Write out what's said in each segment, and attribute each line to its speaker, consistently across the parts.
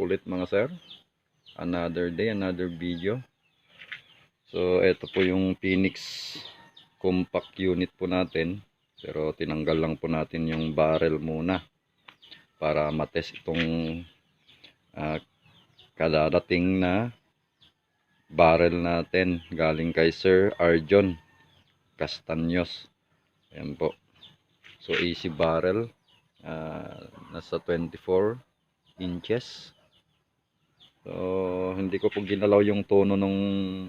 Speaker 1: ulit mga sir. Another day, another video. So ito po yung Phoenix compact unit po natin. Pero tinanggal lang po natin yung barrel muna para matest itong kadadating na barrel natin galing kay Sir Arjon Castaños. Ayan po. So AC barrel, nasa 24 inches. So hindi ko po ginalaw yung tono ng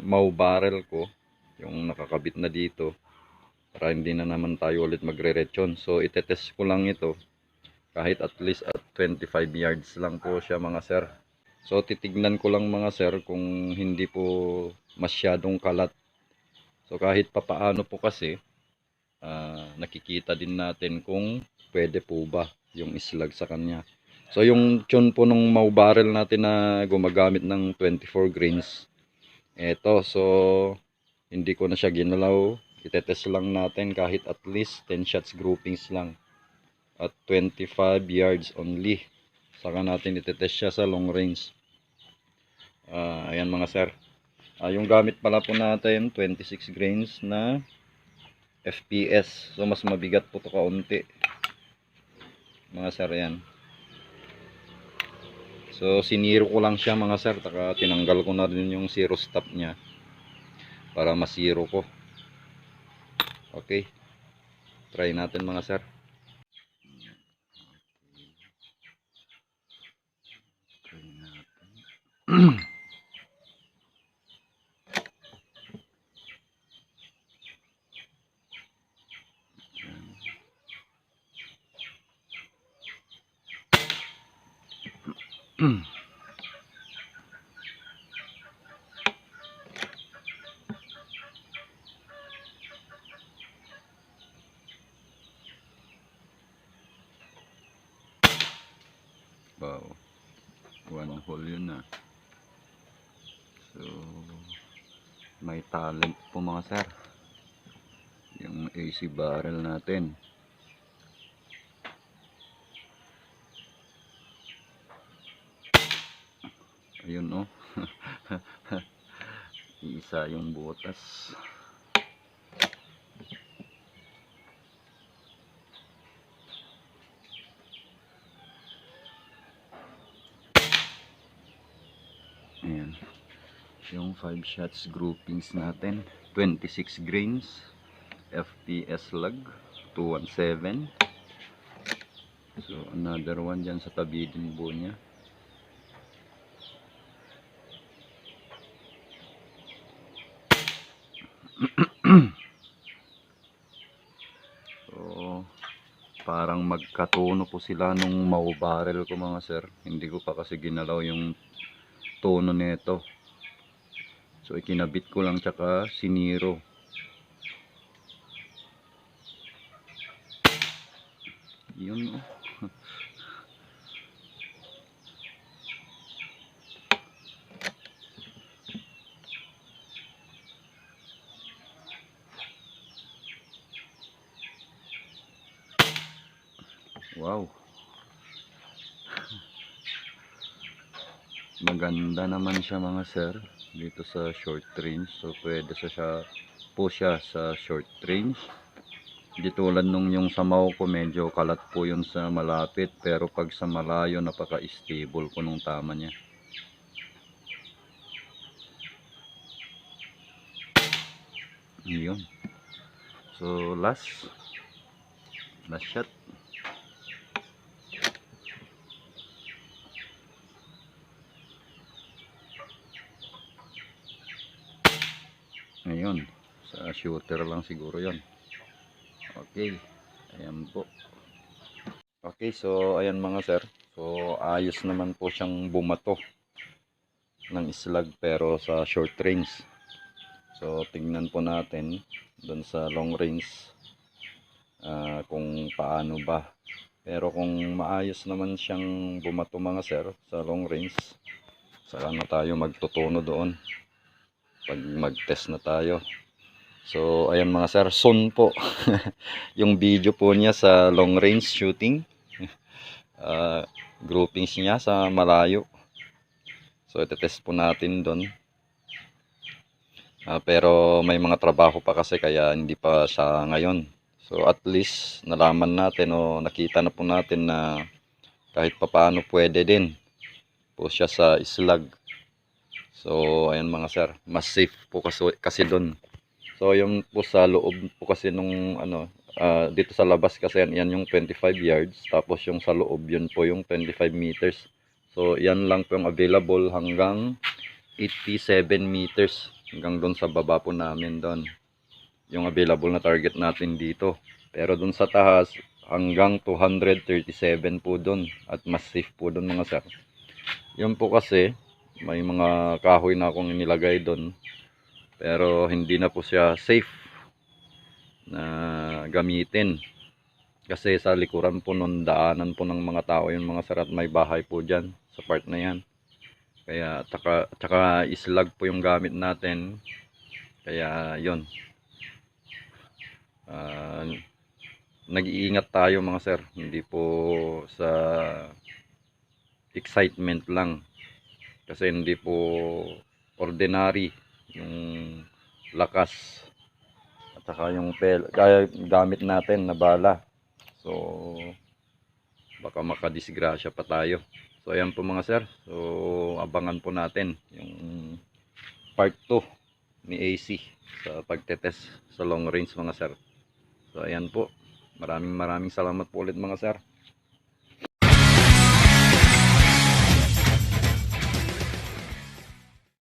Speaker 1: Mau barrel ko, yung nakakabit na dito, para hindi na naman tayo ulit magre-rechon. So itetest ko lang ito kahit at least at 25 yards lang po siya mga sir. So titignan ko lang mga sir kung hindi po masyadong kalat. So kahit papaano po kasi nakikita din natin kung pwede po ba yung islag sa kanya. So yung tune po nung Mau barrel natin na gumagamit ng 24 grains, eto, so hindi ko na siya ginalaw. Itetest lang natin kahit at least 10 shots groupings lang at 25 yards only. Saka natin itetest siya sa long range. Ayan mga sir. Yung gamit pala po natin 26 grains na FPS. So mas mabigat po ito kaunti mga sir. Yan. So siniro ko lang siya mga sir. Taka tinanggal ko na rin yung zero stop nya para masiro ko. Okay. Try natin mga sir. Try natin. Wow, one hole yun na. So may talent po mga sir yung AC barrel natin. Ayun oh. Isa yung butas. Ayan. Yung 5 shots groupings natin. 26 grains. FPS lag. 217. So another one dyan sa tabi din po niya. So parang magkatono po sila nung Mau barrel ko mga sir. Hindi ko pa kasi ginalaw yung tono nito. So ikinabit ko lang tsaka siniro. Yun oh. Wow. Maganda naman siya mga sir dito sa short range. So pwede siya po siya sa short range. Di tulad nung yung sa Mau ko, medyo kalat po yun sa malapit, pero pag sa malayo napaka-stable po nung tama niya. Yun. So last shot. Ngayon, sa shooter lang siguro yon. Okay, ayan po. Okay, so ayan mga sir. So ayos naman po siyang bumato ng islag pero sa short range. So tingnan po natin doon sa long range kung paano ba. Pero kung maayos naman siyang bumato mga sir sa long range, saka na tayo magtutuno doon pag mag-test na tayo. So ayan mga sir, soon po yung video po niya sa long range shooting, groupings niya sa malayo. So itetest po natin doon. Pero may mga trabaho pa kasi kaya hindi pa siya ngayon. So at least nalaman natin o nakita na po natin na kahit papaano pwede din po siya sa islag. So ayan mga sir, mas safe po kasi doon. So yung po sa loob po kasi nung dito sa labas kasi yan yung 25 yards, tapos yung sa loob yun po yung 25 meters. So yan lang po yung available hanggang 87 meters hanggang doon sa baba po namin doon yung available na target natin dito. Pero doon sa taas hanggang 237 po doon at mas safe po doon mga sir. Yun po kasi may mga kahoy na akong inilagay doon pero hindi na po siya safe na gamitin kasi sa likuran po nun daanan po ng mga tao yung mga sir at may bahay po dyan sa part na yan. Kaya tsaka islag po yung gamit natin. Kaya yon, nag-iingat tayo mga sir. Hindi po sa excitement lang. Kasi hindi po ordinary yung lakas at saka yung kaya gamit natin na bala. So baka makadisgrasya pa tayo. So ayan po mga sir. So abangan po natin yung part 2 ni AC sa pagtetest sa long range mga sir. So ayan po. Maraming salamat po ulit mga sir.